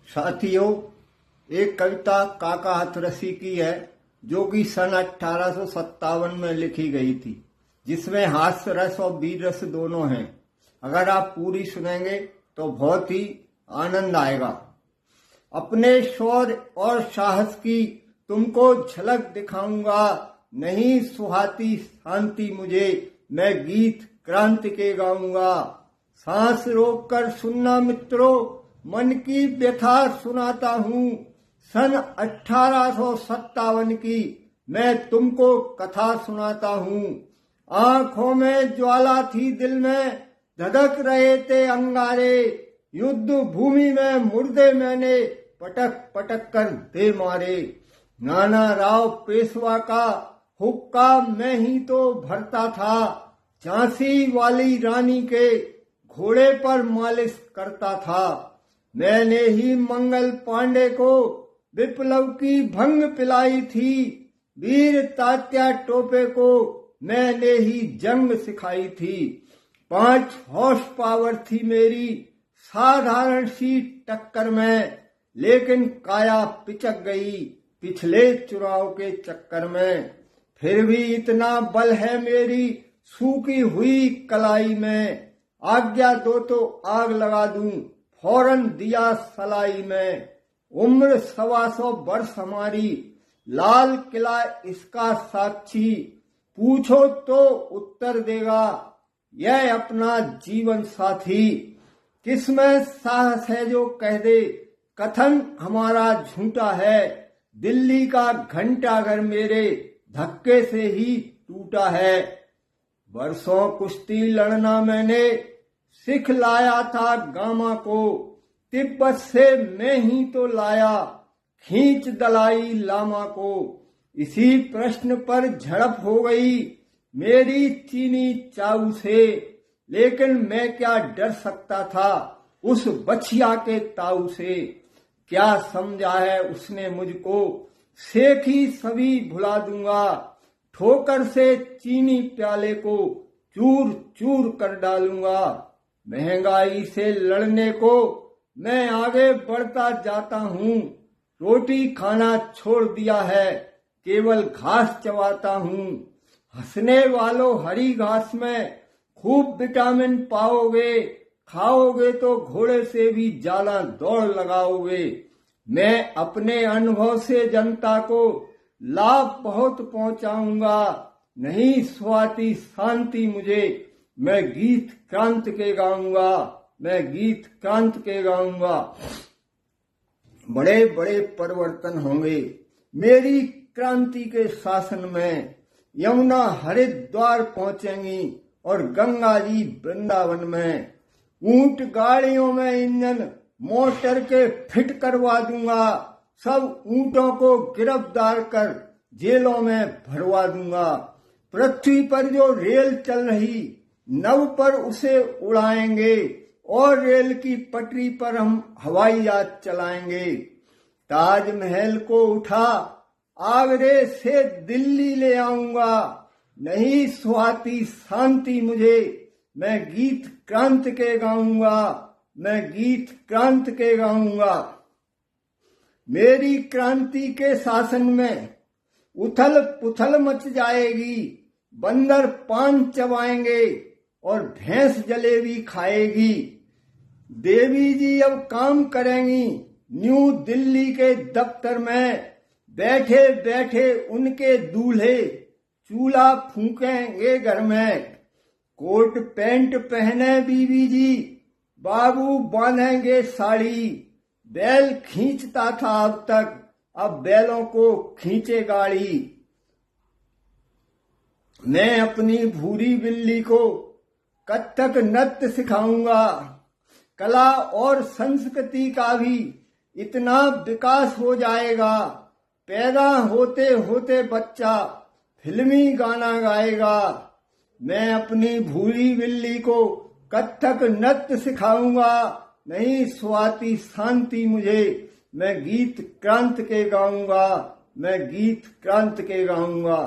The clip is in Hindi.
साथियों, एक कविता काका हाथरसी की है जो कि सन 1857 में लिखी गई थी, जिसमें हास्य रस और वीर रस दोनों हैं। अगर आप पूरी सुनेंगे तो बहुत ही आनंद आएगा। अपने शौर्य और साहस की तुमको झलक दिखाऊंगा, नहीं सुहाती शांति मुझे, मैं गीत क्रांति के गाऊंगा। सांस रोककर सुनना मित्रों, मन की व्यथा सुनाता हूँ। सन 1857 की मैं तुमको कथा सुनाता हूँ। आंखों में ज्वाला थी, दिल में धधक रहे थे अंगारे। युद्ध भूमि में मुर्दे मैंने पटक पटक कर दे मारे। नाना राव पेशवा का हुक्का मैं ही तो भरता था, झांसी वाली रानी के घोड़े पर मालिश करता था। मैंने ही मंगल पांडे को विप्लव की भंग पिलाई थी, वीर तात्या टोपे को मैंने ही जंग सिखाई थी। 5 हॉर्स पावर थी मेरी साधारण सी टक्कर में, लेकिन काया पिचक गई पिछले चुनाव के चक्कर में। फिर भी इतना बल है मेरी सूखी हुई कलाई में, आज्ञा दो तो आग लगा दूं फौरन दिया सलाई में। उम्र 125 वर्ष हमारी, लाल किला इसका साक्षी, पूछो तो उत्तर देगा यह अपना जीवन साथी। किसमें साहस है जो कह दे कथन हमारा झूठा है, दिल्ली का घंटा घर मेरे धक्के से ही टूटा है। वर्षों कुश्ती लड़ना मैंने सिख लाया था गामा को, तिब्बत से मैं ही तो लाया खींच दलाई लामा को। इसी प्रश्न पर झड़प हो गई मेरी चीनी चाऊ से, लेकिन मैं क्या डर सकता था उस बछिया के ताऊ से। क्या समझा है उसने मुझको, सेखी सभी भुला दूंगा, ठोकर से चीनी प्याले को चूर चूर कर डालूंगा। महंगाई से लड़ने को मैं आगे बढ़ता जाता हूँ, रोटी खाना छोड़ दिया है केवल घास चबाता हूँ। हंसने वालों हरी घास में खूब विटामिन पाओगे, खाओगे तो घोड़े से भी ज्यादा दौड़ लगाओगे। मैं अपने अनुभव से जनता को लाभ बहुत पहुंचाऊंगा, नहीं स्वाति शांति मुझे, मैं गीत क्रांति के गाऊंगा, मैं गीत क्रांति के गाऊंगा। बड़े बड़े परिवर्तन होंगे मेरी क्रांति के शासन में। यमुना हरिद्वार पहुंचेंगी और गंगा जी वृंदावन में। ऊंट गाड़ियों में इंजन मोटर के फिट करवा दूंगा, सब ऊंटों को गिरफ्तार कर जेलों में भरवा दूंगा। पृथ्वी पर जो रेल चल रही नव पर उसे उड़ाएंगे, और रेल की पटरी पर हम हवाई जहाज चलाएंगे। ताजमहल को उठा आगरे से दिल्ली ले आऊंगा, नहीं सुहाती शांति मुझे, मैं गीत क्रांति के गाऊंगा, मैं गीत क्रांति के गाऊंगा। मेरी क्रांति के शासन में उथल पुथल मच जाएगी, बंदर पान चबाएंगे और भैंस जलेबी खाएगी। देवी जी अब काम करेंगी न्यू दिल्ली के दफ्तर में, बैठे बैठे उनके दूल्हे चूल्हा फूकेंगे घर में। कोट पैंट पहने बीवी जी, बाबू बांधेंगे साड़ी। बैल खींचता था अब तक, अब बैलों को खींचे गाड़ी। मैं अपनी भूरी बिल्ली को कथक नृत्य सिखाऊंगा, कला और संस्कृति का भी इतना विकास हो जाएगा, पैदा होते होते बच्चा फिल्मी गाना गाएगा। मैं अपनी भूरी बिल्ली को कथक नृत्य सिखाऊंगा, नहीं स्वाति शांति मुझे, मैं गीत क्रांति के गाऊंगा, मैं गीत क्रांति के गाऊंगा।